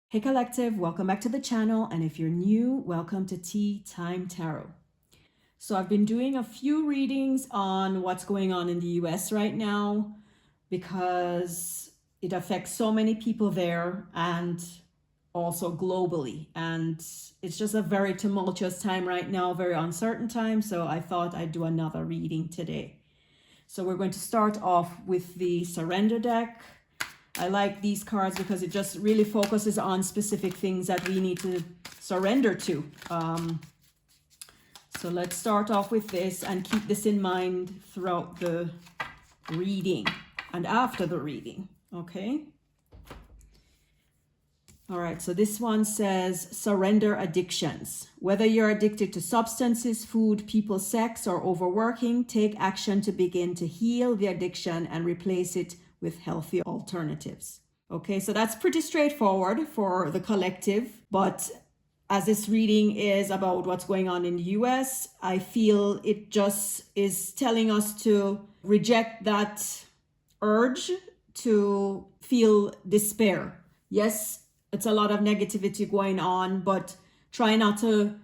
Hey Collective, welcome back to the channel, and if you're new, welcome to Teatime Tarot. So I've been doing a few readings on what's going on in the US right now because it affects so many people there and also globally. And it's just a very tumultuous time right now, very uncertain time. So I thought I'd do another reading today. So we're going to start off with the Surrender deck. I like these cards because it just really focuses on specific things that we need to surrender to. So let's start off with this and keep this in mind throughout the reading and after the reading, okay? All right, so this one says, surrender addictions. Whether you're addicted to substances, food, people, sex, or overworking, take action to begin to heal the addiction and replace it with healthy alternatives. Okay, so that's pretty straightforward for the collective, but as this reading is about what's going on in the US, I feel it just is telling us to reject that urge to feel despair. Yes, it's a lot of negativity going on, but try not to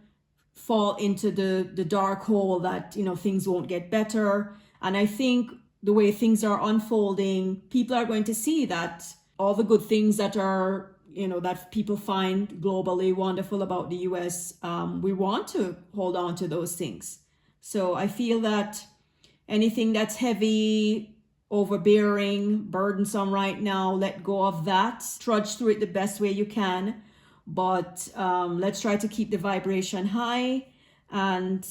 fall into the dark hole that, things won't get better. And I think the way things are unfolding, people are going to see that all the good things that are, that people find globally wonderful about the US, we want to hold on to those things. So I feel that anything that's heavy, overbearing, burdensome right now, let go of that. Trudge through it the best way you can. But let's try to keep the vibration high and,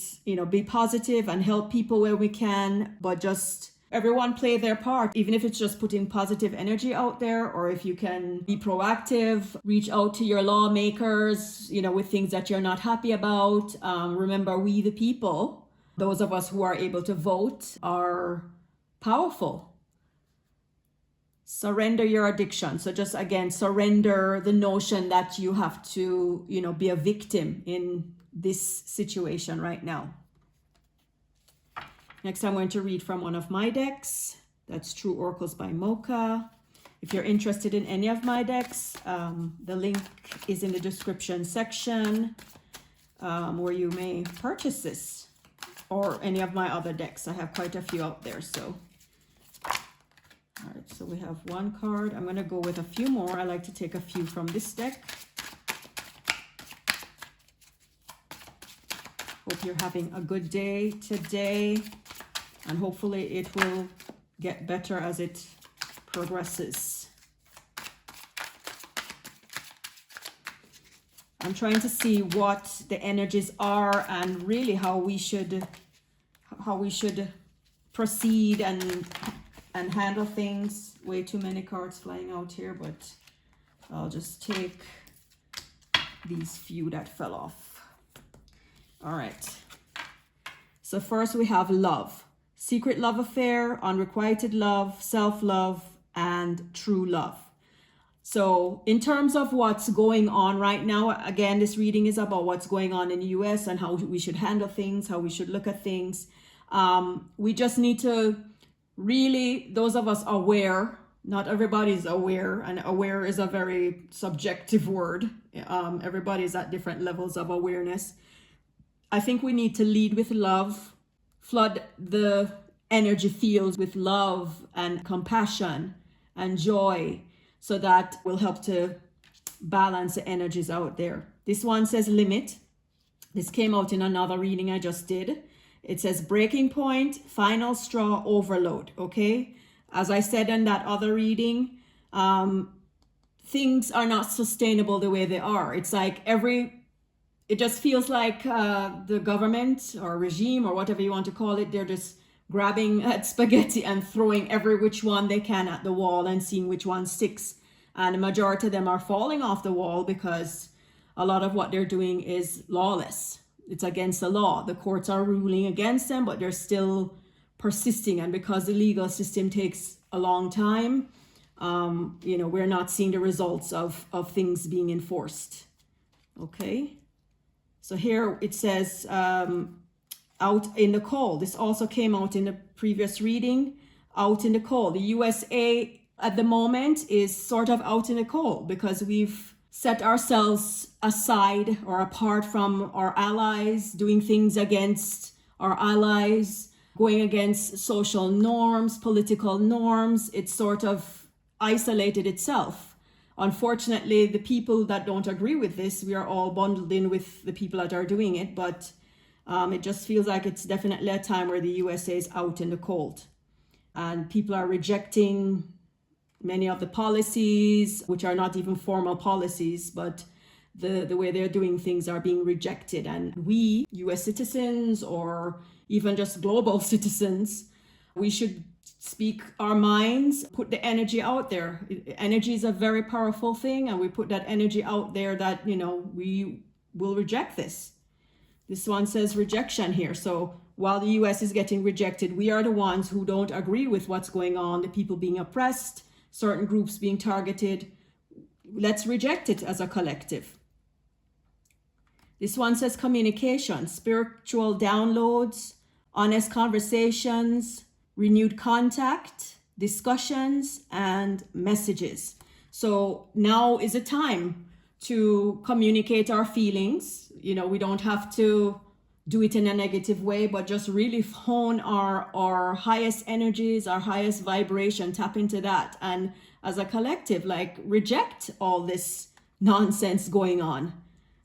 be positive and help people where we can, but just everyone play their part, even if it's just putting positive energy out there, or if you can be proactive, reach out to your lawmakers, with things that you're not happy about. Remember, we the people, those of us who are able to vote, are powerful. Surrender your addiction. So just again, surrender the notion that you have to, be a victim in this situation right now. Next, I'm going to read from one of my decks. That's True Oracles by Moca. If you're interested in any of my decks, the link is in the description section where you may purchase this or any of my other decks. I have quite a few out there. So, all right, so we have one card. I'm going to go with a few more. I like to take a few from this deck. Hope you're having a good day today. And hopefully it will get better as it progresses. I'm trying to see what the energies are and really how we should proceed and handle things. Way too many cards flying out here, but I'll just take these few that fell off. All right. So first we have love. Secret love affair, unrequited love, self-love, and true love. So in terms of what's going on right now, again, this reading is about what's going on in the US and how we should handle things, how we should look at things. We just need to really, those of us aware, not everybody's aware, and aware is a very subjective word. Everybody's at different levels of awareness. I think we need to lead with love. Flood the energy fields with love and compassion and joy, so that will help to balance the energies out there. This one says limit. This came out in another reading I just did. It says breaking point, final straw, overload. Okay, as I said in that other reading, things are not sustainable the way they are. It's like it just feels like the government or regime or whatever you want to call it, they're just grabbing at spaghetti and throwing every which one they can at the wall and seeing which one sticks. And the majority of them are falling off the wall because a lot of what they're doing is lawless. It's against the law. The courts are ruling against them, but they're still persisting. And because the legal system takes a long time, we're not seeing the results of things being enforced. Okay. So here it says, out in the cold. This also came out in the previous reading, out in the cold. The USA at the moment is sort of out in the cold because we've set ourselves aside or apart from our allies, doing things against our allies, going against social norms, political norms. It's sort of isolated itself. Unfortunately, the people that don't agree with this, we are all bundled in with the people that are doing it, but it just feels like it's definitely a time where the USA is out in the cold. And people are rejecting many of the policies, which are not even formal policies, but the way they're doing things are being rejected. And we, US citizens, or even just global citizens, we should speak our minds, put the energy out there. Energy is a very powerful thing, and we put that energy out there that, we will reject this. This one says rejection here. So while the US is getting rejected, we are the ones who don't agree with what's going on, the people being oppressed, certain groups being targeted. Let's reject it as a collective. This one says communication, spiritual downloads, honest conversations, renewed contact, discussions, and messages. So now is a time to communicate our feelings. We don't have to do it in a negative way, but just really hone our highest energies, our highest vibration, tap into that. And as a collective, reject all this nonsense going on.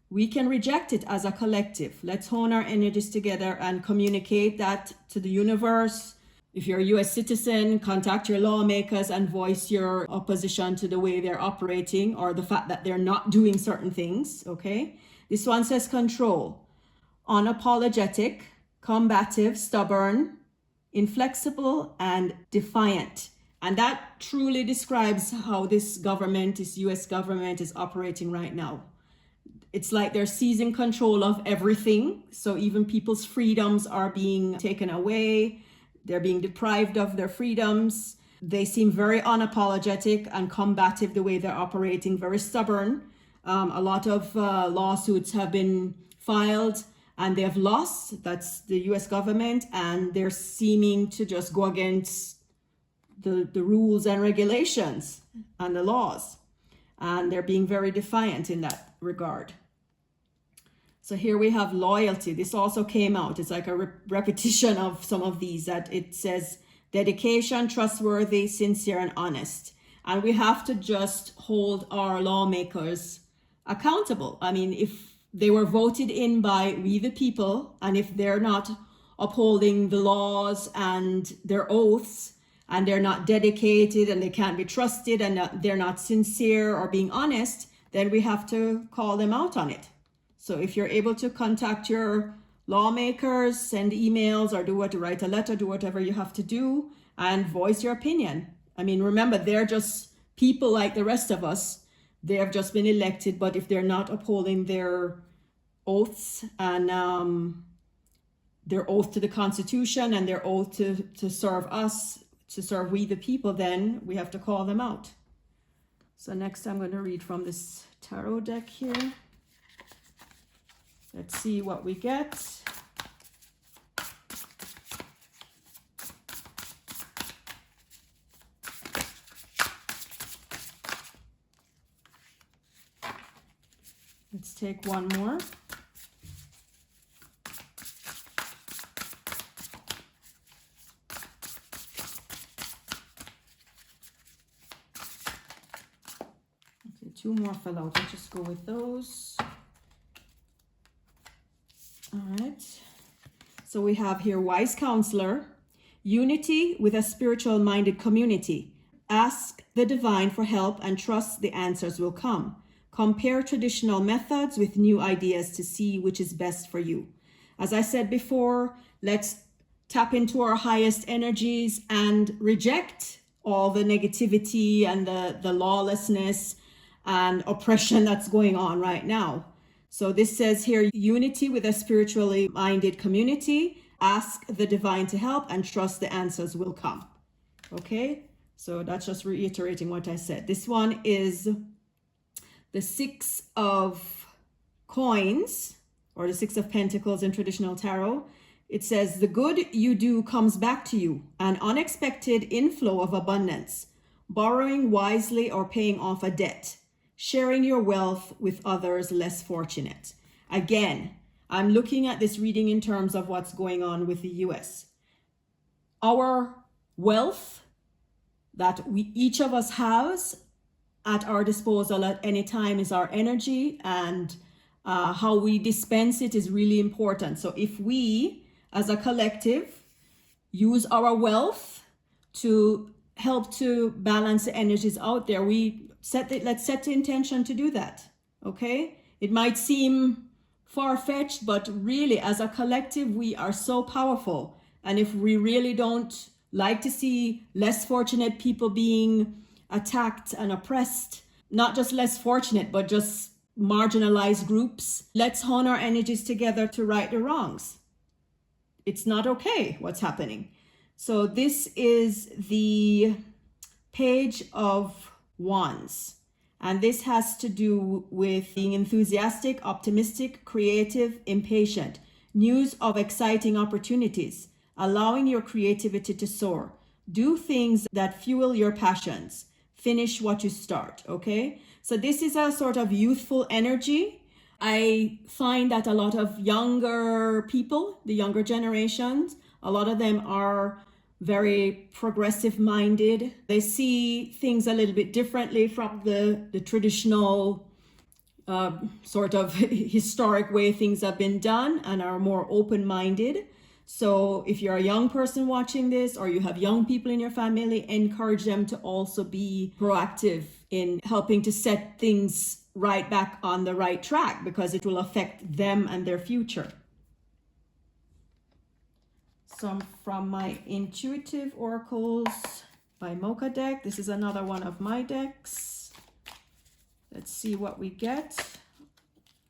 We can reject it as a collective. Let's hone our energies together and communicate that to the universe. If you're a US citizen, contact your lawmakers and voice your opposition to the way they're operating or the fact that they're not doing certain things, okay? This one says control. Unapologetic, combative, stubborn, inflexible, and defiant. And that truly describes how this US government is operating right now. It's like they're seizing control of everything. So even people's freedoms are being taken away. They're being deprived of their freedoms. They seem very unapologetic and combative the way they're operating, very stubborn. A lot of lawsuits have been filed and they have lost. That's the US government, and they're seeming to just go against the rules and regulations and the laws. And they're being very defiant in that regard. So here we have loyalty. This also came out. It's like a repetition of some of these, that it says dedication, trustworthy, sincere, and honest. And we have to just hold our lawmakers accountable. I mean, if they were voted in by we the people, and if they're not upholding the laws and their oaths, and they're not dedicated and they can't be trusted and they're not sincere or being honest, then we have to call them out on it. So if you're able to contact your lawmakers, send emails or write a letter, do whatever you have to do and voice your opinion. I mean, remember, they're just people like the rest of us. They have just been elected, but if they're not upholding their oaths and their oath to the Constitution and their oath to serve us, to serve we the people, then we have to call them out. So next I'm going to read from this tarot deck here. Let's see what we get. Let's take one more. Okay, two more fell out. Let's just go with those. All right. So we have here wise counselor, unity with a spiritual minded community. Ask the divine for help and trust the answers will come. Compare traditional methods with new ideas to see which is best for you. As I said before, let's tap into our highest energies and reject all the negativity and the lawlessness and oppression that's going on right now. So this says here, unity with a spiritually minded community. Ask the divine to help and trust the answers will come. Okay, so that's just reiterating what I said. This one is the Six of Coins, or the Six of Pentacles in traditional tarot. It says, the good you do comes back to you, an unexpected inflow of abundance, borrowing wisely or paying off a debt. sharing your wealth with others less fortunate. Again, I'm looking at this reading in terms of what's going on with the US. Our wealth that each of us has at our disposal at any time is our energy, and how we dispense it is really important. So if we, as a collective, use our wealth to help to balance the energies out there, let's set the intention to do that. Okay, it might seem far-fetched, but really as a collective we are so powerful. And if we really don't like to see less fortunate people being attacked and oppressed, not just less fortunate but just marginalized groups, let's hone our energies together to right the wrongs. It's not okay what's happening. So this is the Page of Wands, and this has to do with being enthusiastic, optimistic, creative, impatient, news of exciting opportunities, allowing your creativity to soar, do things that fuel your passions, finish what you start. Okay, so this is a sort of youthful energy. I find that a lot of younger people, the younger generations, a lot of them are very progressive minded. They see things a little bit differently from the traditional sort of historic way things have been done, and are more open-minded. So if you're a young person watching this, or you have young people in your family, encourage them to also be proactive in helping to set things right back on the right track, because it will affect them and their future. Some from my Intuitive Oracles by Moca deck. This is another one of my decks. Let's see what we get.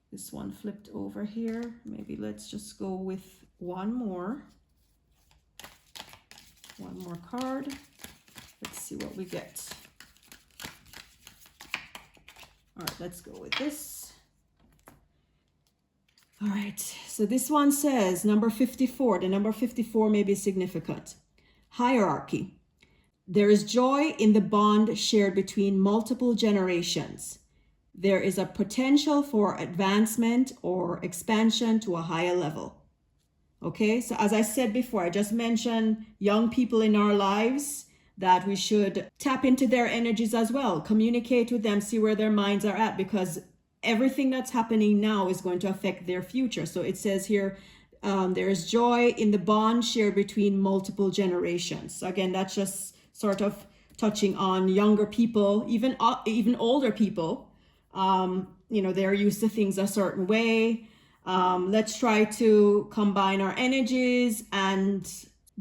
This one flipped over here. Maybe let's just go with one more card. Let's see what we get. All right, let's go with this. All right, so this one says number 54. The number 54 may be significant. Hierarchy. There is joy in the bond shared between multiple generations. There is a potential for advancement or expansion to a higher level. Okay, so as I said before, I just mentioned young people in our lives, that we should tap into their energies as well, communicate with them, see where their minds are at, because everything that's happening now is going to affect their future. So it says here, there is joy in the bond shared between multiple generations. So again, that's just sort of touching on younger people, even older people. They're used to things a certain way. Let's try to combine our energies and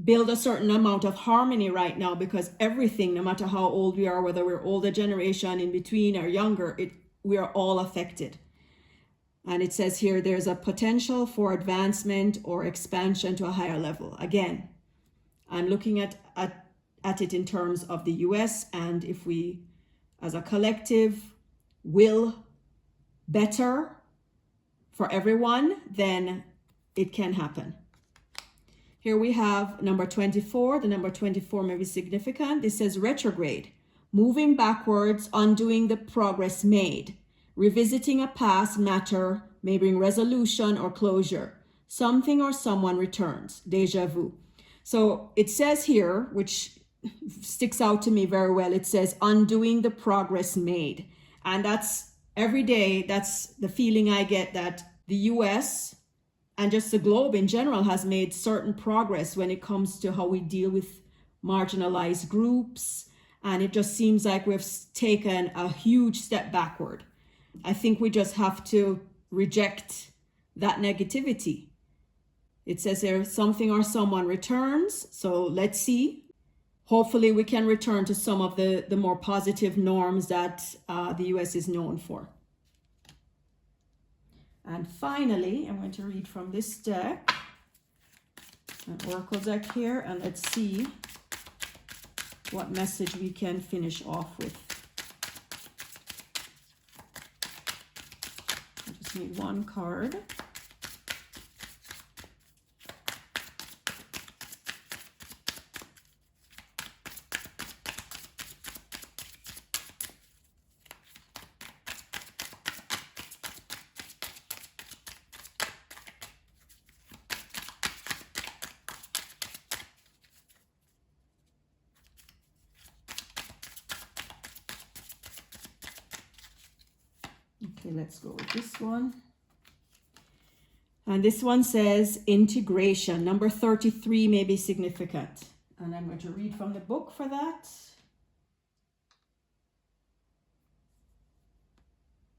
build a certain amount of harmony right now, because everything, no matter how old we are, whether we're older generation, in between, or younger, we are all affected. And it says here, there's a potential for advancement or expansion to a higher level. Again, I'm looking at it in terms of the US, and if we, as a collective, will better for everyone, then it can happen. Here we have number 24. The number 24 may be significant. This says retrograde, moving backwards, undoing the progress made. Revisiting a past matter may bring resolution or closure. Something or someone returns. Deja vu. So it says here, which sticks out to me very well, it says undoing the progress made. And that's every day, that's the feeling I get, that the US and just the globe in general has made certain progress when it comes to how we deal with marginalized groups. And it just seems like we've taken a huge step backward. I think we just have to reject that negativity. It says there, something or someone returns. So let's see. Hopefully we can return to some of the more positive norms that the US is known for. And finally, I'm going to read from this deck, an oracle deck here, and let's see what message we can finish off with. I just need one card. Okay, let's go with this one. And this one says integration. Number 33 may be significant. And I'm going to read from the book for that.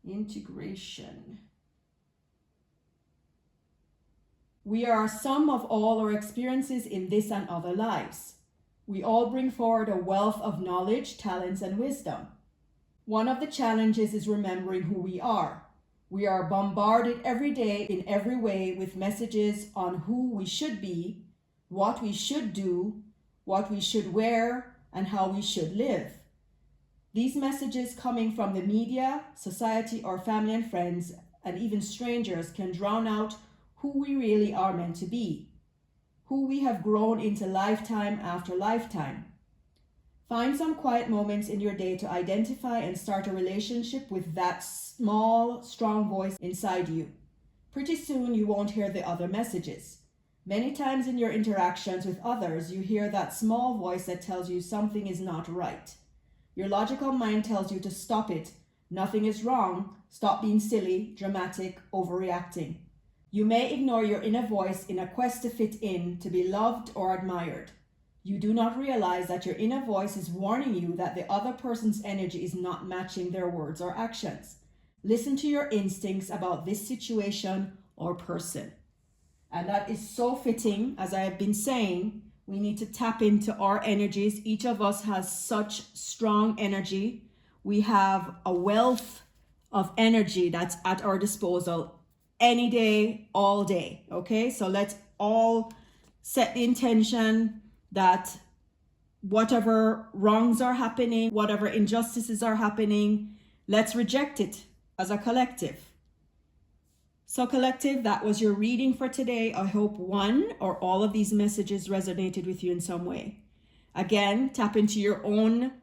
Integration. We are a sum of all our experiences in this and other lives. We all bring forward a wealth of knowledge, talents, and wisdom. One of the challenges is remembering who we are. We are bombarded every day in every way with messages on who we should be, what we should do, what we should wear, and how we should live. These messages coming from the media, society, or family and friends, and even strangers can drown out who we really are meant to be, who we have grown into lifetime after lifetime. Find some quiet moments in your day to identify and start a relationship with that small, strong voice inside you. Pretty soon you won't hear the other messages. Many times in your interactions with others, you hear that small voice that tells you something is not right. Your logical mind tells you to stop it. Nothing is wrong. Stop being silly, dramatic, overreacting. You may ignore your inner voice in a quest to fit in, to be loved or admired. You do not realize that your inner voice is warning you that the other person's energy is not matching their words or actions. Listen to your instincts about this situation or person. And that is so fitting. As I have been saying, we need to tap into our energies. Each of us has such strong energy. We have a wealth of energy that's at our disposal any day, all day. Okay, so let's all set the intention that whatever wrongs are happening, whatever injustices are happening, let's reject it as a collective. So collective, that was your reading for today. I hope one or all of these messages resonated with you in some way. Again, tap into your own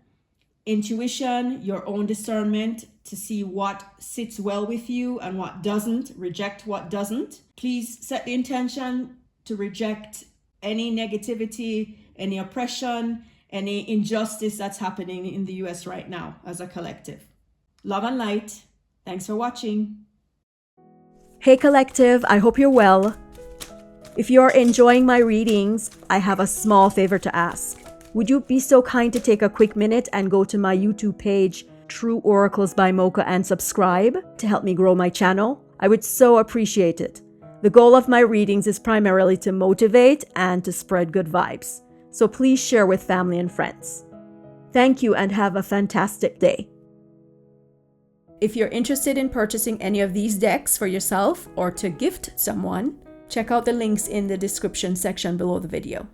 intuition, your own discernment to see what sits well with you and what doesn't. Reject what doesn't. Please set the intention to reject any negativity, any oppression, any injustice that's happening in the US right now as a collective. Love and light. Thanks for watching. Hey collective, I hope you're well. If you're enjoying my readings, I have a small favor to ask. Would you be so kind to take a quick minute and go to my YouTube page, True Oracles by Moca, and subscribe to help me grow my channel? I would so appreciate it. The goal of my readings is primarily to motivate and to spread good vibes. So please share with family and friends. Thank you and have a fantastic day. If you're interested in purchasing any of these decks for yourself or to gift someone, check out the links in the description section below the video.